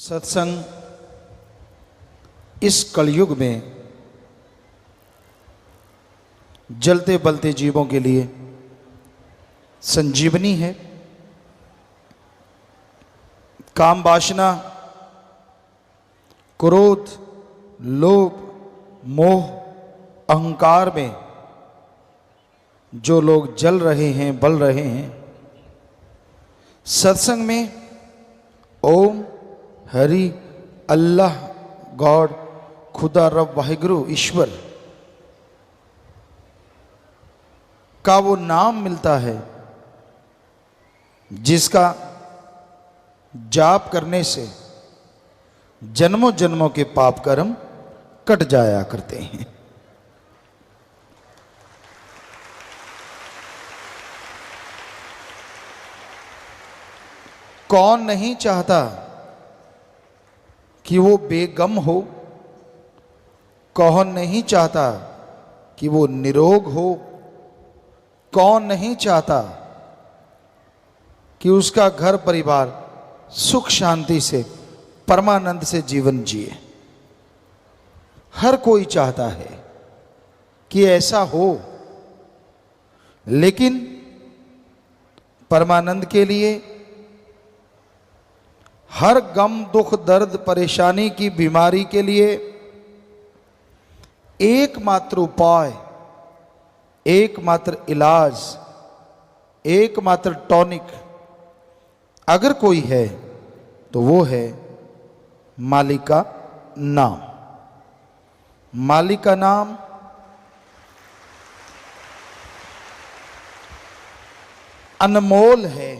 सत्संग इस कलयुग में जलते बलते जीवों के लिए संजीवनी है। काम वासना, क्रोध, लोभ, मोह, अहंकार में जो लोग जल रहे हैं, बल रहे हैं, सत्संग में ओम हरि अल्लाह गॉड खुदा रब वाहिगुरु ईश्वर का वो नाम मिलता है जिसका जाप करने से जन्मों जन्मों के पाप कर्म कट जाया करते हैं। कौन नहीं चाहता कि वो बेगम हो, कौन नहीं चाहता कि वो निरोग हो, कौन नहीं चाहता कि उसका घर परिवार सुख शांति से परमानंद से जीवन जिए। हर कोई चाहता है कि ऐसा हो, लेकिन परमानंद के लिए हर गम दुख दर्द परेशानी की बीमारी के लिए एकमात्र उपाय, एकमात्र इलाज, एकमात्र टॉनिक अगर कोई है तो वो है मालिक का नाम। मालिक का नाम अनमोल है,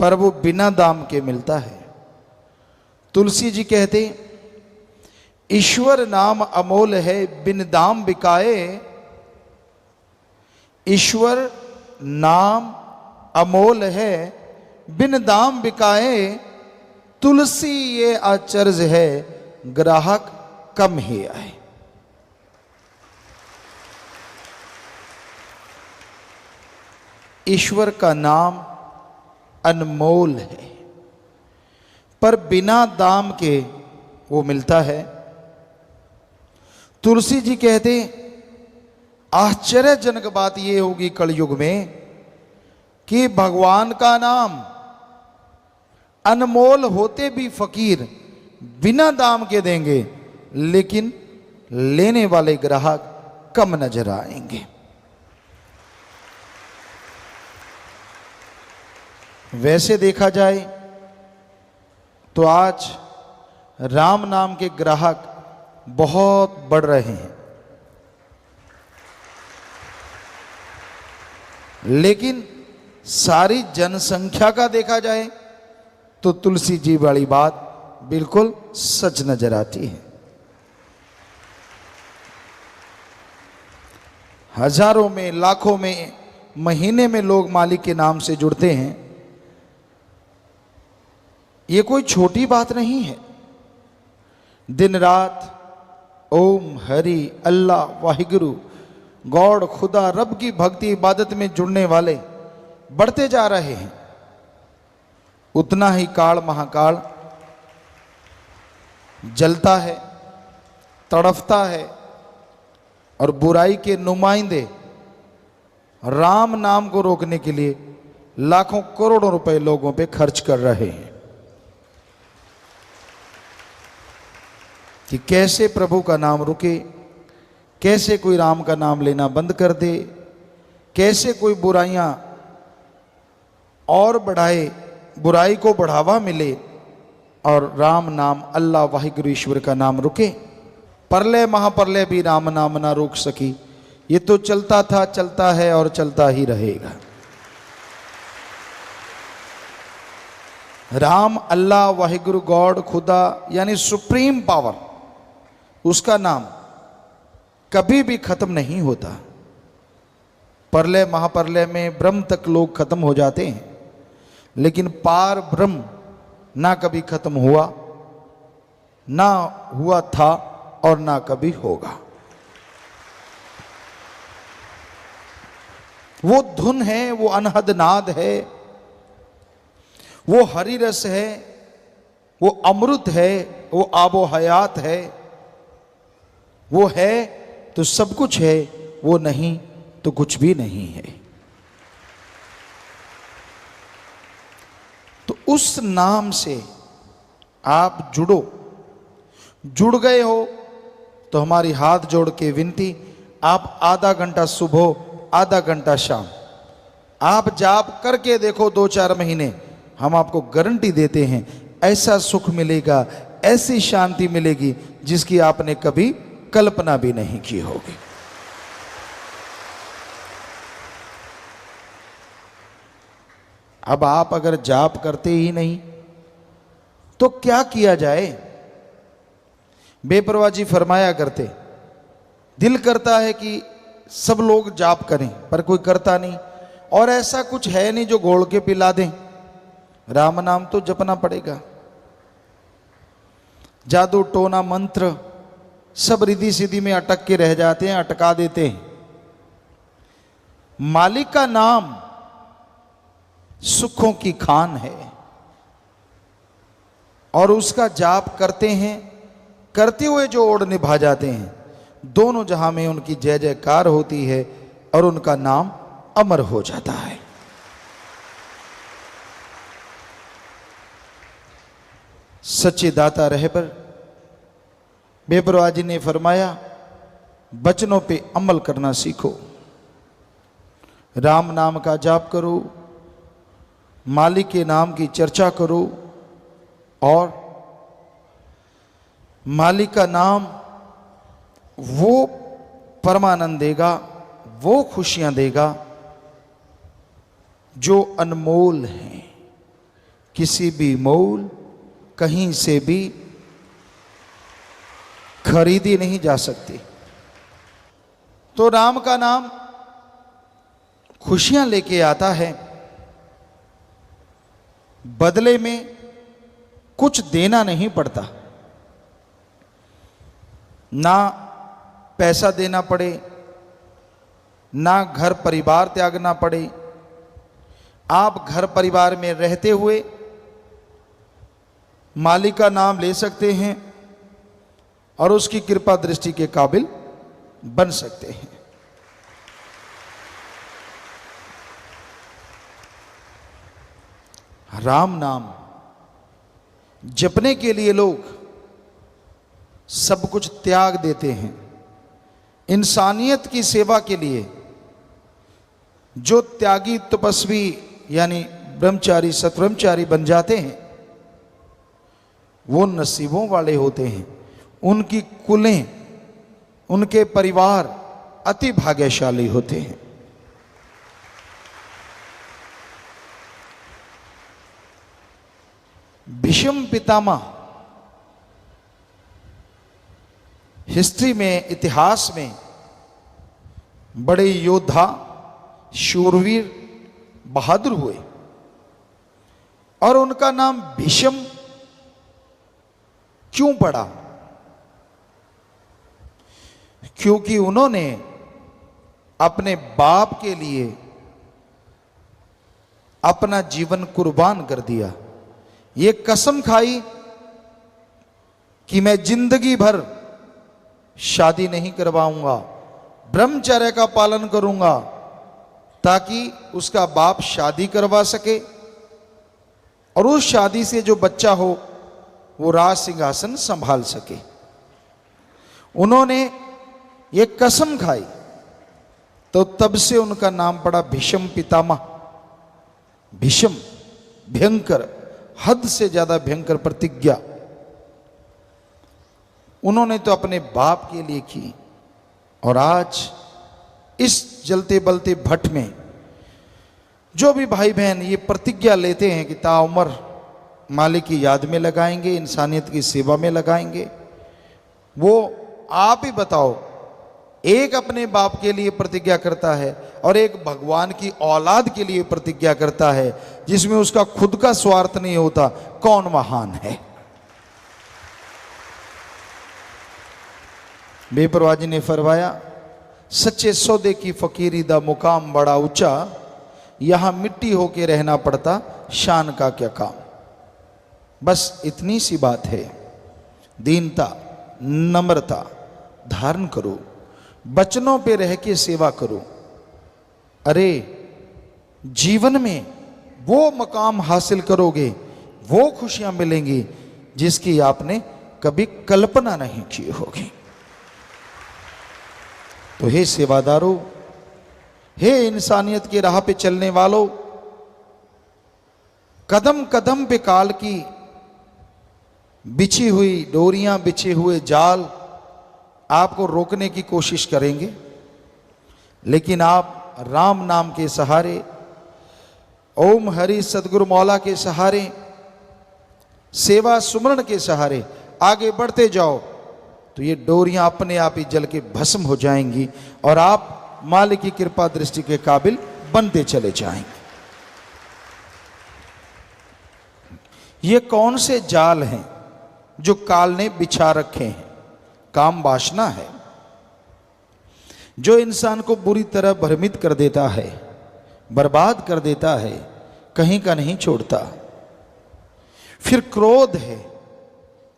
पर वो बिना दाम के मिलता है। तुलसी जी कहते ईश्वर नाम अमोल है बिन दाम बिकाए। ईश्वर नाम अमोल है बिन दाम बिकाए। तुलसी ये आचर्ज है ग्राहक कम ही आए। ईश्वर का नाम अनमोल है, पर बिना दाम के वो मिलता है। तुलसी जी कहते आश्चर्यजनक बात ये होगी कलयुग में कि भगवान का नाम अनमोल होते भी फकीर बिना दाम के देंगे, लेकिन लेने वाले ग्राहक कम नजर आएंगे। वैसे देखा जाए तो आज राम नाम के ग्राहक बहुत बढ़ रहे हैं, लेकिन सारी जनसंख्या का देखा जाए तो तुलसी जी वाली बात बिल्कुल सच नजर आती है। हजारों में, लाखों में, महीने में लोग मालिक के नाम से जुड़ते हैं। ये कोई छोटी बात नहीं है। दिन रात ओम हरि अल्लाह वाहिगुरु गॉड खुदा रब की भक्ति इबादत में जुड़ने वाले बढ़ते जा रहे हैं। उतना ही काल महाकाल जलता है, तड़फता है, और बुराई के नुमाइंदे राम नाम को रोकने के लिए लाखों करोड़ों रुपए लोगों पे खर्च कर रहे हैं कि कैसे प्रभु का नाम रुके, कैसे कोई राम का नाम लेना बंद कर दे, कैसे कोई बुराइयां और बढ़ाए, बुराई को बढ़ावा मिले और राम नाम अल्लाह वाहिगुरु ईश्वर का नाम रुके। परलय महाप्रलय भी राम नाम ना रोक सकी। ये तो चलता था, चलता है और चलता ही रहेगा। राम अल्लाह वाहिगुरु गॉड खुदा यानी सुप्रीम पावर, उसका नाम कभी भी खत्म नहीं होता। परलय महाप्रलय में ब्रह्म तक लोग खत्म हो जाते हैं, लेकिन पार ब्रह्म ना कभी खत्म हुआ, ना हुआ था और ना कभी होगा। वो धुन है, वो अनहद नाद है, वो हरि रस है, वो अमृत है, वो आबो हयात है। वो है तो सब कुछ है, वो नहीं तो कुछ भी नहीं है। तो उस नाम से आप जुड़ो। जुड़ गए हो तो हमारी हाथ जोड़ के विनती, आप आधा घंटा सुबह आधा घंटा शाम आप जाप करके देखो, 2-4 महीने, हम आपको गारंटी देते हैं ऐसा सुख मिलेगा, ऐसी शांति मिलेगी जिसकी आपने कभी कल्पना भी नहीं की होगी। अब आप अगर जाप करते ही नहीं तो क्या किया जाए? बेपरवाह जी फरमाया करते, दिल करता है कि सब लोग जाप करें पर कोई करता नहीं, और ऐसा कुछ है नहीं जो घोल के पिला दें। राम नाम तो जपना पड़ेगा। जादू टोना मंत्र सब रिद्धि सिद्धि में अटक के रह जाते हैं, अटका देते हैं। मालिक का नाम सुखों की खान है, और उसका जाप करते हैं, करते हुए जो ओढ़ निभा जाते हैं, दोनों जहां में उनकी जय जयकार होती है और उनका नाम अमर हो जाता है। सच्चे दाता रहे पर बेपरवाह जी ने फरमाया, बचनों पे अमल करना सीखो। राम नाम का जाप करो, मालिक के नाम की चर्चा करो, और मालिक का नाम वो परमानंद देगा, वो खुशियां देगा जो अनमोल हैं, किसी भी मोल कहीं से भी खरीदी नहीं जा सकती। तो राम का नाम खुशियां लेके आता है, बदले में कुछ देना नहीं पड़ता, ना पैसा देना पड़े, ना घर परिवार त्यागना पड़े। आप घर परिवार में रहते हुए मालिक का नाम ले सकते हैं और उसकी कृपा दृष्टि के काबिल बन सकते हैं। राम नाम जपने के लिए लोग सब कुछ त्याग देते हैं। इंसानियत की सेवा के लिए जो त्यागी तपस्वी यानी ब्रह्मचारी सतब्रह्मचारी बन जाते हैं, वो नसीबों वाले होते हैं। उनकी कुलें, उनके परिवार अति भाग्यशाली होते हैं। भीष्म पितामह हिस्ट्री में, इतिहास में बड़े योद्धा, शूरवीर, बहादुर हुए, और उनका नाम भीष्म क्यों पड़ा? क्योंकि उन्होंने अपने बाप के लिए अपना जीवन कुर्बान कर दिया। ये कसम खाई कि मैं जिंदगी भर शादी नहीं करवाऊंगा, ब्रह्मचर्य का पालन करूंगा, ताकि उसका बाप शादी करवा सके और उस शादी से जो बच्चा हो वो राज सिंहासन संभाल सके। उन्होंने ये कसम खाई, तो तब से उनका नाम पड़ा भीष्म पितामह। भीष्म भयंकर, हद से ज्यादा भयंकर प्रतिज्ञा उन्होंने तो अपने बाप के लिए की, और आज इस जलते बलते भट्ट में जो भी भाई बहन ये प्रतिज्ञा लेते हैं कि ताउम्र मालिक की याद में लगाएंगे, इंसानियत की सेवा में लगाएंगे, वो आप ही बताओ, एक अपने बाप के लिए प्रतिज्ञा करता है और एक भगवान की औलाद के लिए प्रतिज्ञा करता है, जिसमें उसका खुद का स्वार्थ नहीं होता, कौन महान है? बेपरवाह जी ने फरमाया, सच्चे सौदे की फकीरी दा मुकाम बड़ा ऊंचा, यहां मिट्टी होके रहना पड़ता, शान का क्या काम। बस इतनी सी बात है, दीनता नम्रता धारण करो, वचनों पे रह के सेवा करो। अरे जीवन में वो मकाम हासिल करोगे, वो खुशियां मिलेंगी जिसकी आपने कभी कल्पना नहीं की होगी। तो हे सेवादारों, हे इंसानियत की राह पे चलने वालों, कदम कदम पे काल की बिछी हुई डोरियां, बिछे हुए जाल आपको रोकने की कोशिश करेंगे, लेकिन आप राम नाम के सहारे, ओम हरि सदगुरु मौला के सहारे, सेवा सुमरण के सहारे आगे बढ़ते जाओ तो ये डोरियां अपने आप ही जल के भस्म हो जाएंगी और आप मालिक की कृपा दृष्टि के काबिल बनते चले जाएंगे। ये कौन से जाल हैं जो काल ने बिछा रखे हैं? काम वासना है जो इंसान को बुरी तरह भ्रमित कर देता है, बर्बाद कर देता है, कहीं का नहीं छोड़ता। फिर क्रोध है,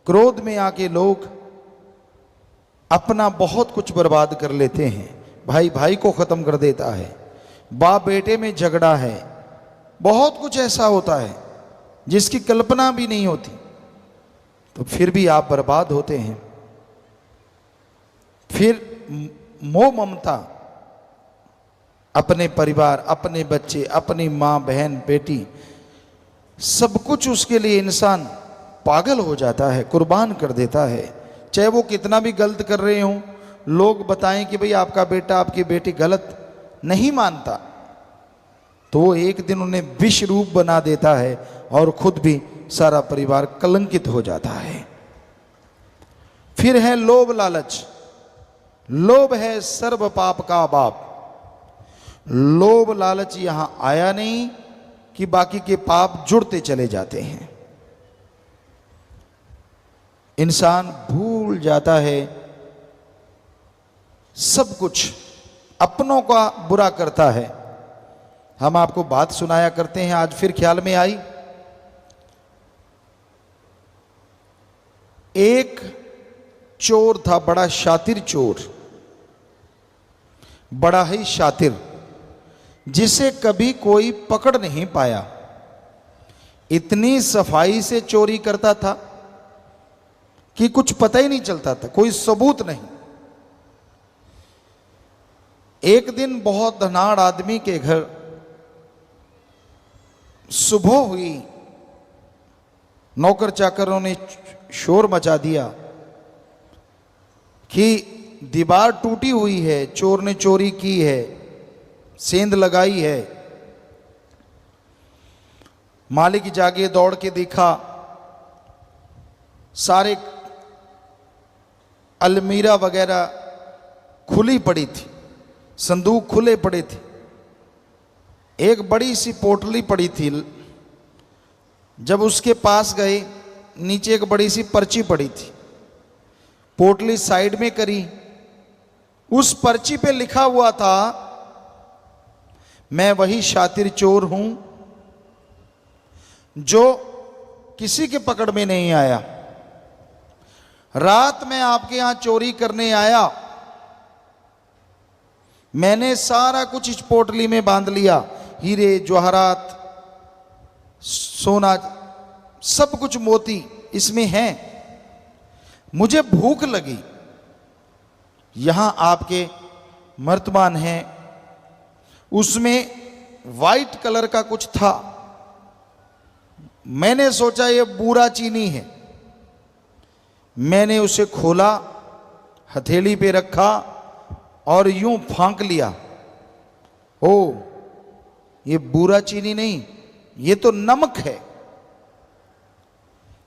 क्रोध में आके लोग अपना बहुत कुछ बर्बाद कर लेते हैं, भाई भाई को खत्म कर देता है, बाप बेटे में झगड़ा है, बहुत कुछ ऐसा होता है जिसकी कल्पना भी नहीं होती, तो फिर भी आप बर्बाद होते हैं। फिर मोह ममता, अपने परिवार, अपने बच्चे, अपनी माँ बहन बेटी, सब कुछ उसके लिए इंसान पागल हो जाता है, कुर्बान कर देता है। चाहे वो कितना भी गलत कर रहे हों, लोग बताएं कि भाई आपका बेटा आपकी बेटी गलत, नहीं मानता तो वो एक दिन उन्हें विष रूप बना देता है और खुद भी सारा परिवार कलंकित हो जाता है। फिर है लोभ लालच। लोभ है सर्व पाप का बाप। लोभ लालच यहां आया नहीं कि बाकी के पाप जुड़ते चले जाते हैं। इंसान भूल जाता है सब कुछ, अपनों का बुरा करता है। हम आपको बात सुनाया करते हैं, आज फिर ख्याल में आई। एक चोर था, बड़ा शातिर चोर, बड़ा ही शातिर, जिसे कभी कोई पकड़ नहीं पाया। इतनी सफाई से चोरी करता था कि कुछ पता ही नहीं चलता था, कोई सबूत नहीं। एक दिन बहुत धनाढ़ आदमी के घर सुबह हुई, नौकर चाकरों ने शोर मचा दिया कि दीवार टूटी हुई है, चोर ने चोरी की है, सेंध लगाई है। मालिक जागे, दौड़ के देखा, सारे अलमीरा वगैरह खुली पड़ी थी, संदूक खुले पड़े थे, एक बड़ी सी पोटली पड़ी थी। जब उसके पास गए, नीचे एक बड़ी सी पर्ची पड़ी थी, पोटली साइड में करी, उस पर्ची पे लिखा हुआ था, मैं वही शातिर चोर हूं जो किसी के पकड़ में नहीं आया। रात में आपके यहां चोरी करने आया, मैंने सारा कुछ इस पोटली में बांध लिया, हीरे जवाहरात, सोना, सब कुछ मोती इसमें है। मुझे भूख लगी, यहां आपके मर्तबान है, उसमें वाइट कलर का कुछ था। मैंने सोचा ये बूरा चीनी है। मैंने उसे खोला, हथेली पे रखा और यूं फांक लिया। ओ, ये बूरा चीनी नहीं, ये तो नमक है।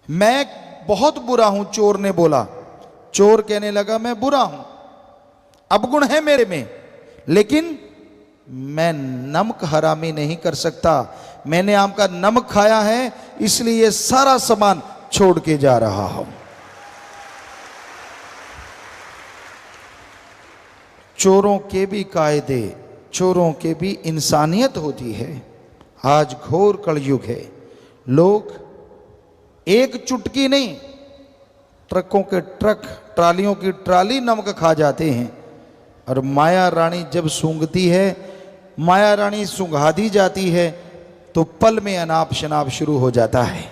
मैं बहुत बुरा हूं, चोर ने बोला। चोर कहने लगा, मैं बुरा हूं, अवगुण है मेरे में, लेकिन मैं नमक हरामी नहीं कर सकता। मैंने आपका नमक खाया है, इसलिए ये सारा सामान छोड़ के जा रहा हूं। चोरों के भी कायदे, चोरों के भी इंसानियत होती है। आज घोर कलयुग है, लोग एक चुटकी नहीं, ट्रकों के ट्रक, ट्रालियों की ट्राली नमक खा जाते हैं। और माया रानी जब सूंघती है, माया रानी सूंघा दी जाती है तो पल में अनाप शनाप शुरू हो जाता है।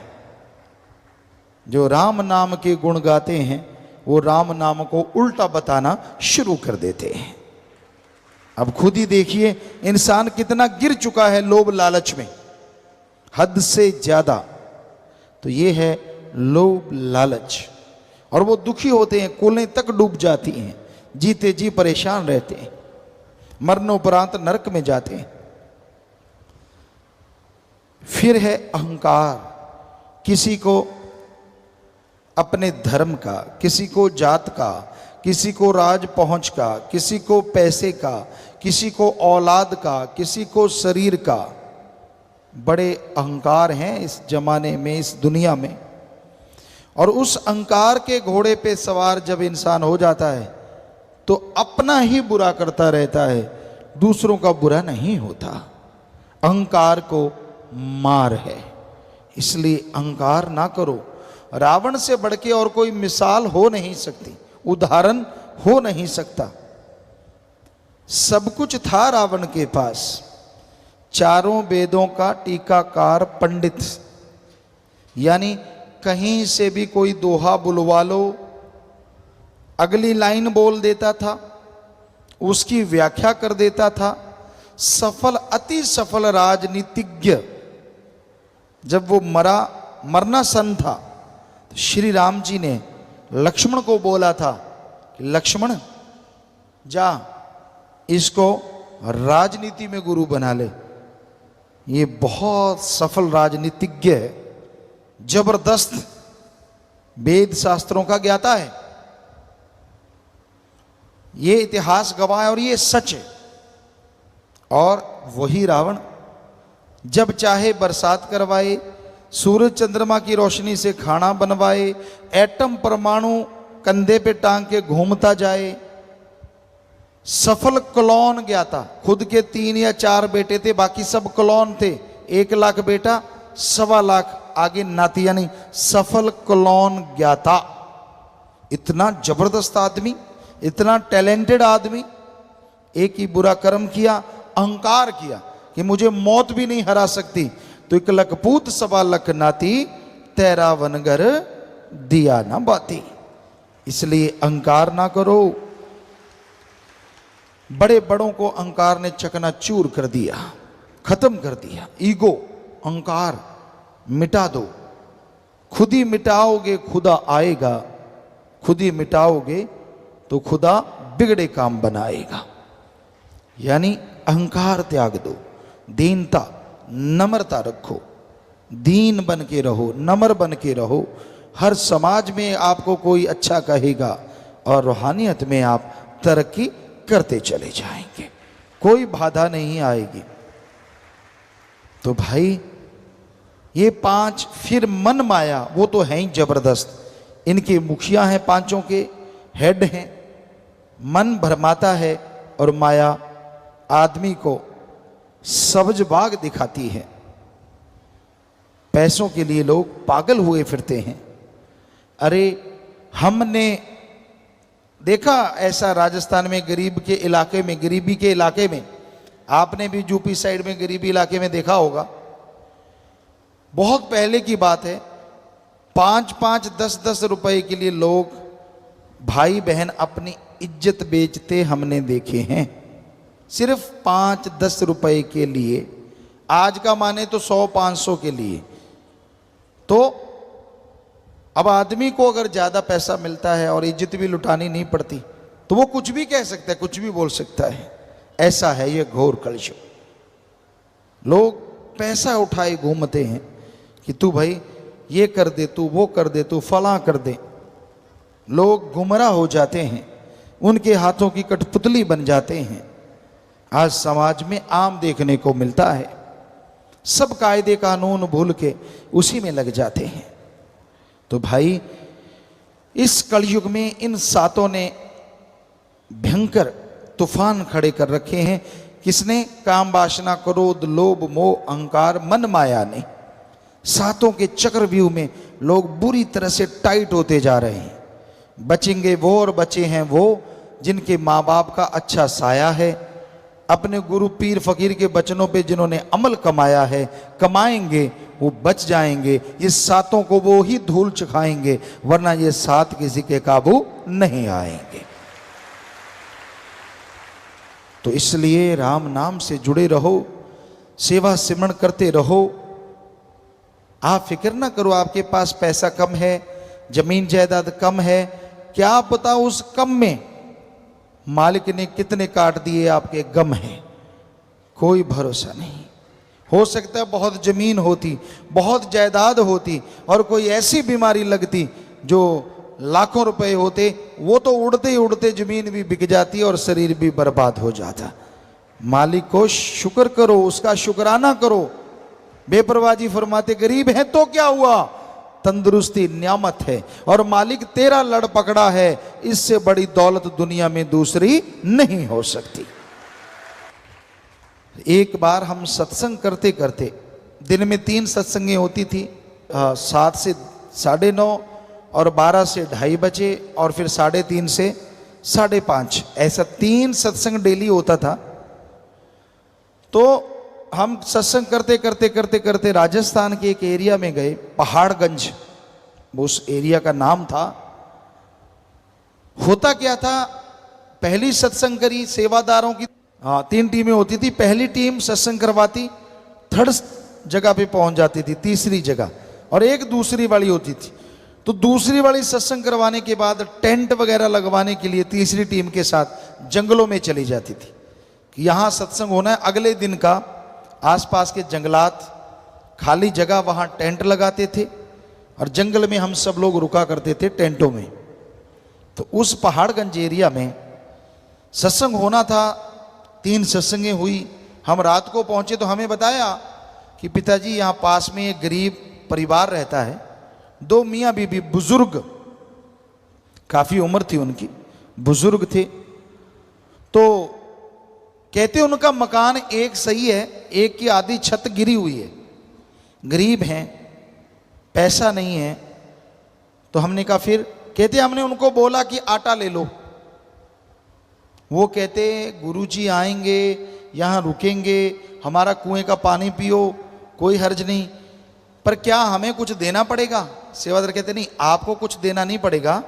जो राम नाम के गुण गाते हैं वो राम नाम को उल्टा बताना शुरू कर देते हैं। अब खुद ही देखिए इंसान कितना गिर चुका है लोभ लालच में, हद से ज्यादा। तो ये है लोभ लालच, और वो दुखी होते हैं, कुलें तक डूब जाती हैं, जीते जी परेशान रहते हैं, मरणोपरांत नरक में जाते हैं। फिर है अहंकार, किसी को अपने धर्म का, किसी को जात का, किसी को राज पहुंच का, किसी को पैसे का, किसी को औलाद का, किसी को शरीर का। बड़े अहंकार हैं इस जमाने में, इस दुनिया में। और उस अहंकार के घोड़े पे सवार जब इंसान हो जाता है तो अपना ही बुरा करता रहता है, दूसरों का बुरा नहीं होता। अहंकार को मार है, इसलिए अहंकार ना करो। रावण से बढ़ के और कोई मिसाल हो नहीं सकती, उदाहरण हो नहीं सकता। सब कुछ था रावण के पास, चारों वेदों का टीकाकार पंडित, यानी कहीं से भी कोई दोहा बुलवा लो, अगली लाइन बोल देता था, उसकी व्याख्या कर देता था। सफल, अति सफल राजनीतिज्ञ। जब वो मरना सन था तो श्री राम जी ने लक्ष्मण को बोला था कि लक्ष्मण जा इसको राजनीति में गुरु बना ले। ये बहुत सफल राजनीतिज्ञ है, जबरदस्त वेद शास्त्रों का ज्ञाता है, ये इतिहास गवाह है और ये सच है। और वही रावण जब चाहे बरसात करवाए, सूरज चंद्रमा की रोशनी से खाना बनवाए, एटम परमाणु कंधे पे टांग के घूमता जाए। सफल क्लोन ज्ञाता, खुद के 3 या 4 बेटे थे, बाकी सब क्लोन थे। 1 लाख बेटा, 1.25 लाख आगे नाती, यानी सफल क्लोन ज्ञाता। इतना जबरदस्त आदमी, इतना टैलेंटेड आदमी, एक ही बुरा कर्म किया, अहंकार किया कि मुझे मौत भी नहीं हरा सकती। तो 1 लख पूत 1.25 लाख नाती, तेरा वनगर दिया ना बाती। इसलिए अहंकार ना करो। बड़े बड़ों को अहंकार ने चकनाचूर कर दिया, खत्म कर दिया। ईगो, अहंकार मिटा दो। खुद ही मिटाओगे खुदा आएगा, खुद ही मिटाओगे तो खुदा बिगड़े काम बनाएगा। यानी अहंकार त्याग दो, दीनता, नम्रता रखो, दीन बन के रहो, नम्र बन के रहो। हर समाज में आपको कोई अच्छा कहेगा और रूहानियत में आप तरक्की करते चले जाएंगे, कोई बाधा नहीं आएगी। तो भाई ये 5, फिर मन माया, वो तो है ही जबरदस्त। इनके मुखिया हैं, 5 के हेड हैं। मन भरमाता है और माया आदमी को सब्ज बाग दिखाती है। पैसों के लिए लोग पागल हुए फिरते हैं। अरे हमने देखा ऐसा राजस्थान में, गरीब के इलाके में, गरीबी के इलाके में, आपने भी यूपी साइड में गरीबी इलाके में देखा होगा। बहुत पहले की बात है, 5-5, 10-10 रुपए के लिए लोग, भाई बहन अपनी इज्जत बेचते हमने देखे हैं, सिर्फ 5-10 रुपए के लिए। आज का माने तो 100-500 के लिए। तो अब आदमी को अगर ज़्यादा पैसा मिलता है और इज्जत भी लुटानी नहीं पड़ती तो वो कुछ भी कह सकता है, कुछ भी बोल सकता है। ऐसा है ये घोर कलयुग। लोग पैसा उठाए घूमते हैं कि तू भाई ये कर दे, तू वो कर दे, तू फलां कर दे। लोग गुमराह हो जाते हैं, उनके हाथों की कठपुतली बन जाते हैं। आज समाज में आम देखने को मिलता है। सब कायदे कानून भूल के उसी में लग जाते हैं। तो भाई इस कलयुग में इन 7 ने भयंकर तूफान खड़े कर रखे हैं। किसने? काम वासना, क्रोध, लोभ, मोह, अहंकार, मन माया ने। सातों के चक्रव्यूह में लोग बुरी तरह से टाइट होते जा रहे हैं। बचेंगे वो और बचे हैं वो जिनके माँ बाप का अच्छा साया है, अपने गुरु पीर फकीर के वचनों पे जिन्होंने अमल कमाया है, कमाएंगे वो बच जाएंगे। ये सातों को वो ही धूल चखाएंगे, वरना ये सात किसी के काबू नहीं आएंगे। तो इसलिए राम नाम से जुड़े रहो, सेवा सिमरण करते रहो। आप फिक्र ना करो आपके पास पैसा कम है, जमीन जायदाद कम है, क्या पता उस कम में मालिक ने कितने काट दिए आपके गम है, कोई भरोसा नहीं। हो सकता है बहुत जमीन होती, बहुत जायदाद होती और कोई ऐसी बीमारी लगती जो लाखों रुपए होते, वो तो उड़ते ही उड़ते जमीन भी बिक जाती और शरीर भी बर्बाद हो जाता। मालिक को शुक्र करो, उसका शुक्राना करो। बेपरवाजी फरमाते गरीब है तो क्या हुआ, तंदुरुस्ती नियामत है और मालिक तेरा लड़ पकड़ा है, इससे बड़ी दौलत दुनिया में दूसरी नहीं हो सकती। एक बार हम सत्संग करते करते, दिन में 3 सत्संगें होती थी, 7 से 9:30 और 12 से 2:30 बजे और फिर 3:30 से 5:30, ऐसा 3 सत्संग डेली होता था। तो हम सत्संग करते करते करते करते राजस्थान के एक एरिया में गए, पहाड़गंज उस एरिया का नाम था। होता क्या था, पहली सत्संग करी सेवादारों की, 3 टीमें होती थी। पहली टीम सत्संग करवाती, 3rd जगह पे पहुंच जाती थी, 3री जगह, और एक दूसरी वाली होती थी। तो दूसरी वाली सत्संग करवाने के बाद टेंट वगैरह लगवाने के लिए तीसरी टीम के साथ जंगलों में चली जाती थी कि यहाँ सत्संग होना है। अगले दिन का आसपास के जंगलात, खाली जगह, वहाँ टेंट लगाते थे और जंगल में हम सब लोग रुका करते थे टेंटों में। तो उस पहाड़गंज एरिया में सत्संग होना था, 3 सत्संगें हुई। हम रात को पहुँचे तो हमें बताया कि पिताजी यहाँ पास में एक गरीब परिवार रहता है, 2 मियाँ बीबी, बुजुर्ग, काफ़ी उम्र थी उनकी, बुजुर्ग थे। तो कहते उनका मकान एक सही है, एक की आधी छत गिरी हुई है, गरीब हैं, पैसा नहीं है। तो हमने कहा फिर, कहते हमने उनको बोला कि आटा ले लो। वो कहते गुरुजी आएंगे, यहाँ रुकेंगे, हमारा कुएं का पानी पियो, कोई हर्ज नहीं, पर क्या हमें कुछ देना पड़ेगा? सेवादार कहते नहीं, आपको कुछ देना नहीं पड़ेगा,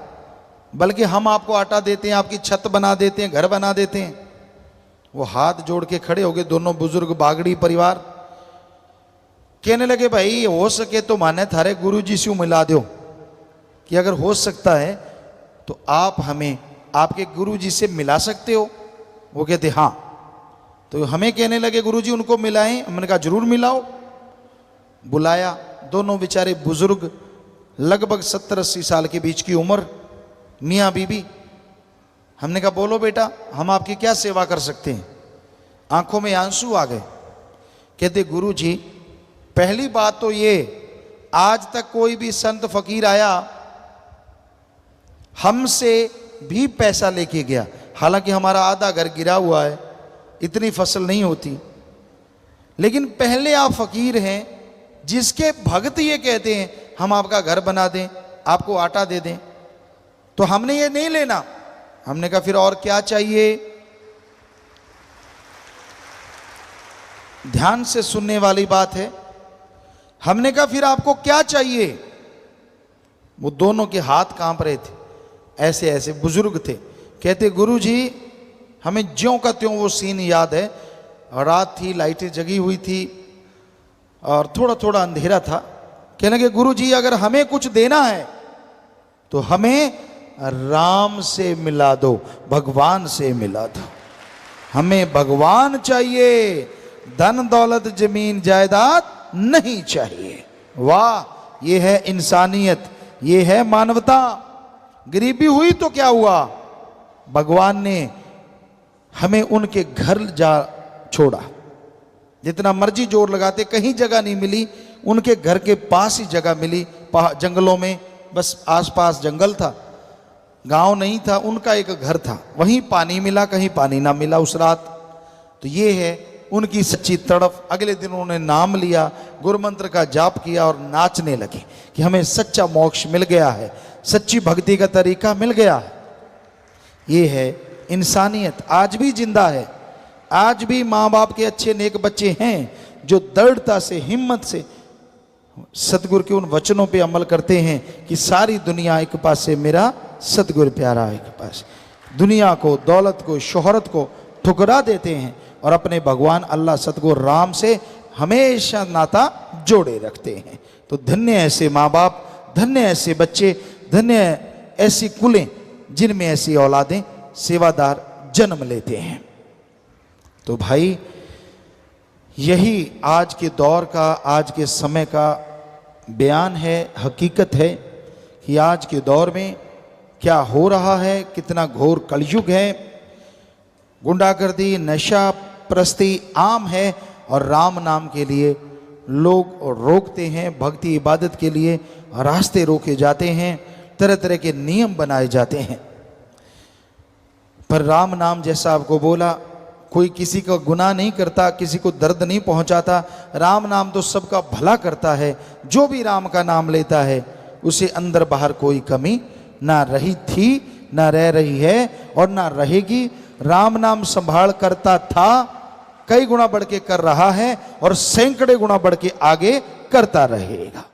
बल्कि हम आपको आटा देते हैं, आपकी छत बना देते हैं, घर बना देते हैं। वो हाथ जोड़ के खड़े हो गए, दोनों बुजुर्ग बागड़ी परिवार। कहने लगे भाई हो सके तो माने थारे गुरुजी से मिला दो, कि अगर हो सकता है तो आप हमें आपके गुरुजी से मिला सकते हो। वो कहते हाँ। तो हमें कहने लगे गुरुजी उनको मिलाएं। हमने कहा जरूर मिलाओ। बुलाया, दोनों बेचारे बुजुर्ग, लगभग 70-80 साल के बीच की उम्र, मियाँ बीबी। हमने कहा बोलो बेटा, हम आपकी क्या सेवा कर सकते हैं? आंखों में आंसू आ गए। कहते गुरुजी, पहली बात तो ये, आज तक कोई भी संत फकीर आया हमसे भी पैसा लेके गया, हालांकि हमारा आधा घर गिरा हुआ है, इतनी फसल नहीं होती, लेकिन पहले आप फकीर हैं जिसके भक्त ये कहते हैं हम आपका घर बना दें, आपको आटा दे दें। तो हमने ये नहीं लेना। हमने कहा फिर और क्या चाहिए? ध्यान से सुनने वाली बात है। हमने कहा फिर आपको क्या चाहिए? वो दोनों के हाथ कांप रहे थे, ऐसे ऐसे बुजुर्ग थे। कहते गुरुजी, हमें ज्यों का त्यों वो सीन याद है। रात थी, लाइटें जगी हुई थी और थोड़ा थोड़ा अंधेरा था। कहने लगे गुरुजी, अगर हमें कुछ देना है तो हमें राम से मिला दो, भगवान से मिला दो। हमें भगवान चाहिए, धन दौलत जमीन जायदाद नहीं चाहिए। वाह, ये है इंसानियत, ये है मानवता। गरीबी हुई तो क्या हुआ, भगवान ने हमें उनके घर जा छोड़ा। जितना मर्जी जोर लगाते कहीं जगह नहीं मिली, उनके घर के पास ही जगह मिली, जंगलों में, बस आसपास जंगल था, गांव नहीं था, उनका एक घर था, वहीं पानी मिला, कहीं पानी ना मिला उस रात। तो ये है उनकी सच्ची तड़फ। अगले दिन उन्होंने नाम लिया, गुरु मंत्र का जाप किया और नाचने लगे कि हमें सच्चा मोक्ष मिल गया है, सच्ची भक्ति का तरीका मिल गया है। ये है इंसानियत, आज भी जिंदा है। आज भी माँ बाप के अच्छे नेक बच्चे हैं जो दृढ़ता से, हिम्मत से सतगुरु के उन वचनों पे अमल करते हैं कि सारी दुनिया एक पास से, मेरा सतगुरु प्यारा एक पास। दुनिया को, दौलत को, शोहरत को ठुकरा देते हैं और अपने भगवान अल्लाह सतगुरु राम से हमेशा नाता जोड़े रखते हैं। तो धन्य ऐसे माँ बाप, धन्य ऐसे बच्चे, धन्य ऐसी कुलें जिनमें ऐसी औलादें सेवादार जन्म लेते हैं। तो भाई यही आज के दौर का, आज के समय का बयान है, हकीकत है कि आज के दौर में क्या हो रहा है, कितना घोर कलयुग है। गुंडागर्दी, नशा प्रस्ती आम है और राम नाम के लिए लोग रोकते हैं, भक्ति इबादत के लिए रास्ते रोके जाते हैं, तरह तरह के नियम बनाए जाते हैं। पर राम नाम जैसा आपको बोला, कोई किसी का गुनाह नहीं करता, किसी को दर्द नहीं पहुंचाता। राम नाम तो सबका भला करता है। जो भी राम का नाम लेता है उसे अंदर बाहर कोई कमी ना रही थी, ना रह रही है और ना रहेगी। राम नाम संभाल करता था, कई गुना बढ़ के कर रहा है और सैकड़े गुना बढ़ के आगे करता रहेगा।